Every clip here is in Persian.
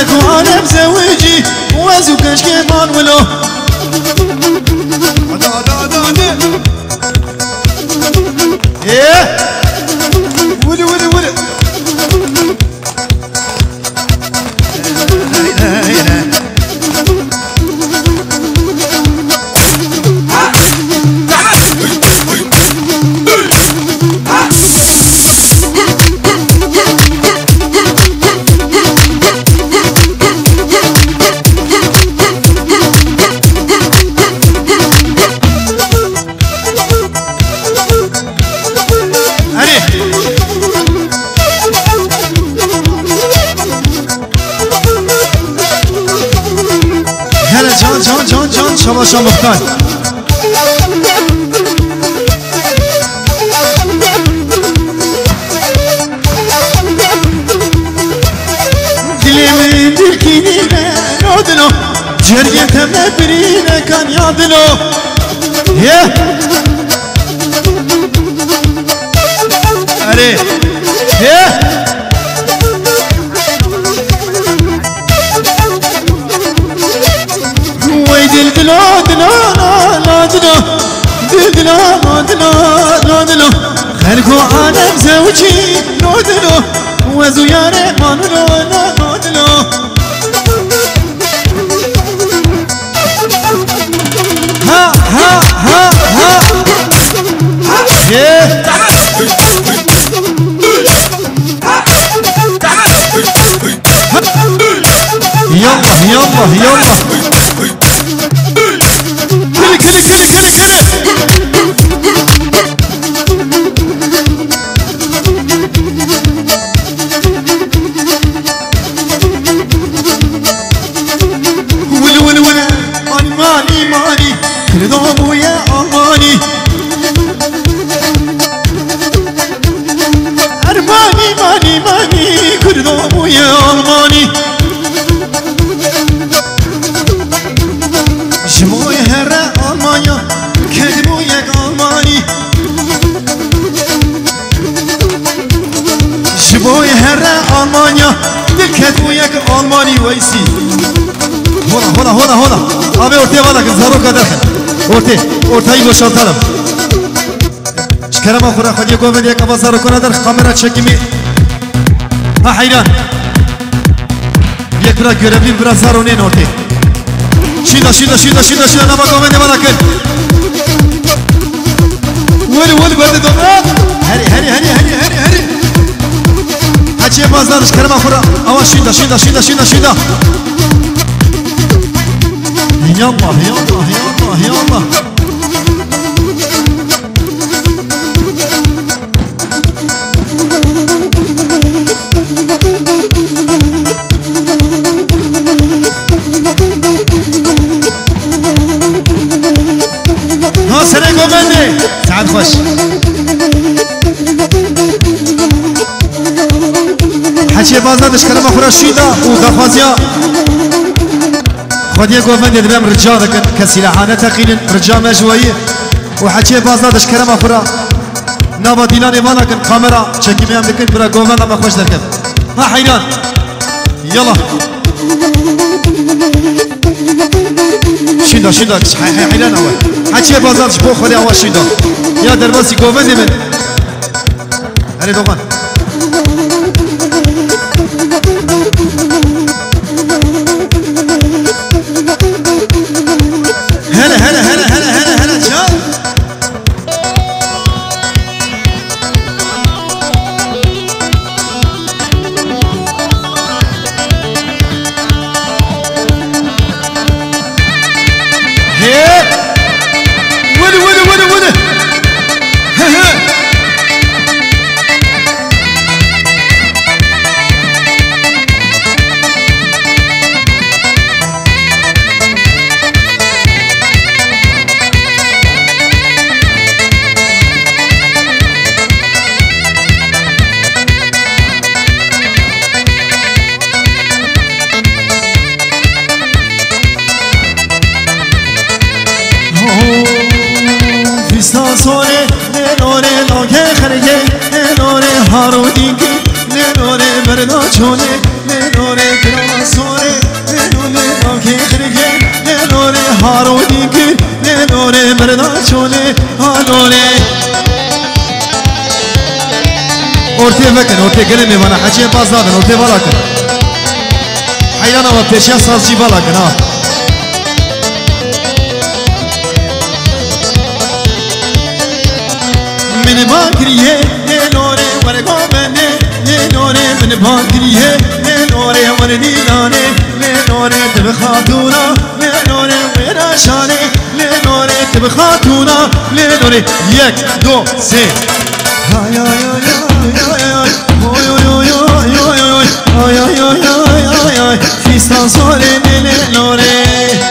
خلقو عالم زوجي وازو كشكي مان ولو ايه ولي ولي ولي شباشا مختار دلي من دلكيني نودلو جريت مبرينا كان يادلو يه اري يه دلدلو دلو لا دلو دلدلو دلو لا دلو خلقو عالم زوجي لو دلو وزو يا رحمن لو لا دلو ها ها ها ها يه يلا يلا يلا كلي كلي كلي كلي ولي ولي ولي ماني ماني ماني كل ضوء يا أماني أرماني ماني ماني كل ضوء يا أماني شموي هرا ألمانيا كدبو يك ألماني شموي هرا ألمانيا كدبو يك ألماني ويسي هنا هنا هنا هنا أبي أورتي وانا كنزارو كدر أورتي أورتاي بشرطلم شكرا ما خورا خدي قوم ديك أبصار كنا در كاميرا تشكيمي ها حيران يك برا جربين برا زارونين أورتي شيدا شيدا شيدا شيدا شيدا نبا قومين دي كن ولي ولي برد دوما هري هري هري هري هري هري هاتشي بازارش كرما خورا اوا شيدا شيدا شيدا شيدا شيدا يلا يلا يلا يلا سنة قومني سعد خوش حكي بازادش كلام أخرى شيدا ودخوازيا خدي قومني دبام رجال كسلاحانة تقيل رجال مجوية وحكي بازادش كلام أخرى نابا ديناني وانا كن كاميرا شكي ميام دكن برا قومنا ما خوش دركب ها حيران يلا شيدا شيدا حيران أول حكي بازارش بو خلي أول شيدا يا درباسي قومني من هري دوغان هلا هلا هلا هلا هلا هلا شال هي ولي ولي ولي ولي ها ها سونه نوره لاگه خرگه نوره هارو دیگی نوره بردا چونه نوره گراسونه ورتي فكن ورتي قلمي وانا حكي باز دادن ورتي بالاكن حيانا وبتشيا سازجي بالاكن ها من باكريه نوري ورقو بني نوري من باكريه نوري ورديناني نوري تبخاتونا نوري ويراشاني نوري تبخاتونا نوري يك دو سي هاي هاي هاي هاي فيستان صوري نوري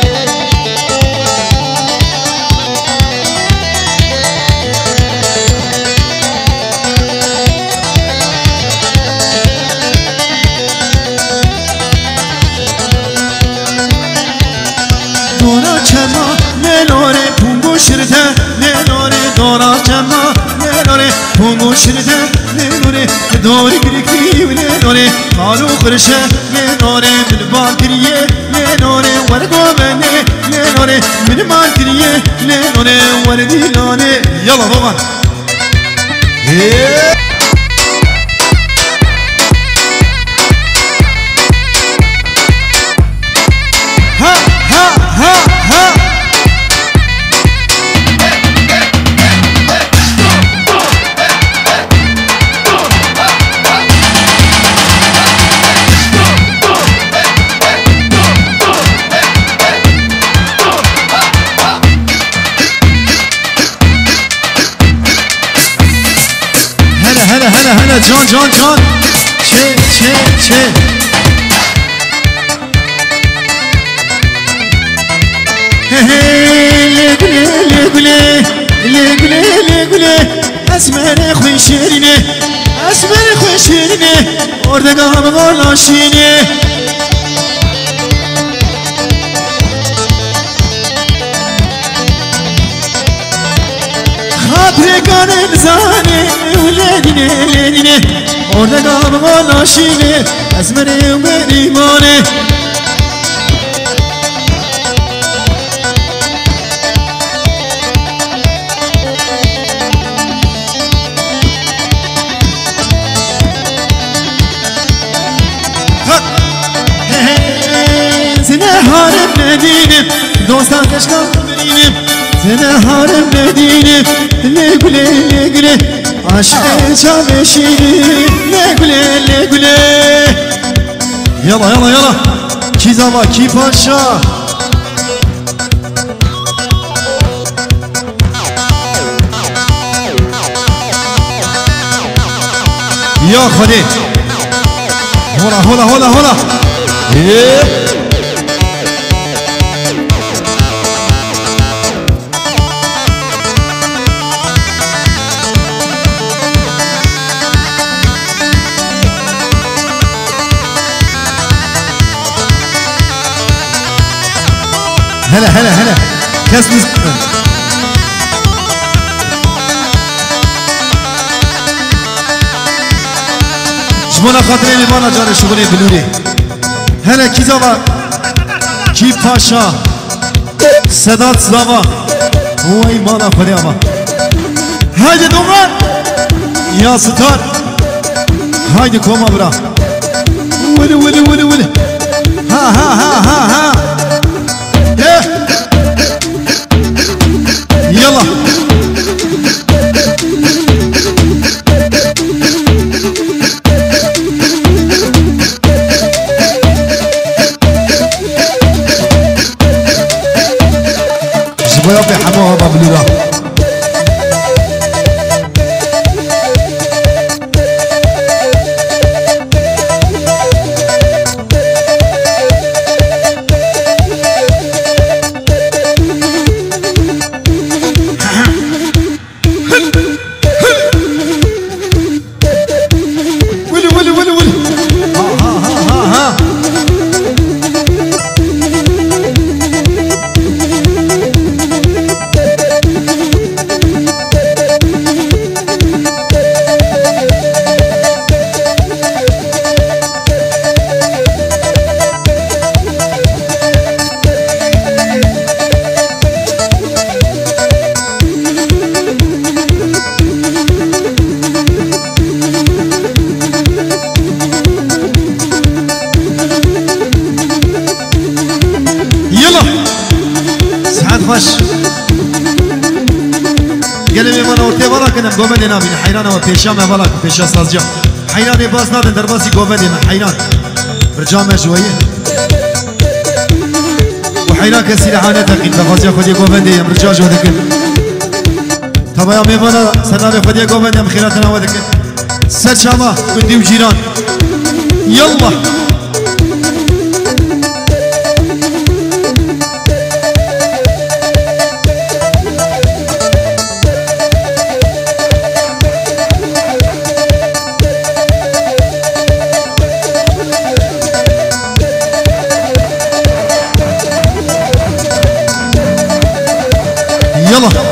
پونگو شرده نوره دوری گریکی نوره مالو خرشه نوره من باکریه نوره ورگو بنه نوره من باکریه نوره وردی نوره یلا بابا ها ها ها ها هلا جان جان جان چه لگله اسمر خوی شیرینه اردگاه غلاشینه خاطرگان انسانه ولدینه اردگاه غلاشینه اسمر بریمانه هارم ندینم دوستان کشکم برینم زنه هارم ندینم لگله عشق چامشینم لگله یلا کی زما کی پاشا یا خودی هولا هلا كاس نسبة جمونا خاطرين بانا جاري شغلي بلوري هلا كي زوا كي باشا سداد زوا هو ايمانا فريابا هايدي دومان يا ستار هايدي كوما برا ولي ها يلا زبايا في حموها بابلورا خوش گله میمانه ورته والا کنم گوبند نبینه حیران و پیشا من والا پیشا سازجا حیران باز نادن در باسی گوبند من حیران برجام جویه و حیران کسی لحانه تقین بخوزی خودی گوبندی ام رجا جو دکن طبعا میمانه سنار خودی گوبندی ام خیراتنا و دکن سر شاما کندی و جیران يلا يلا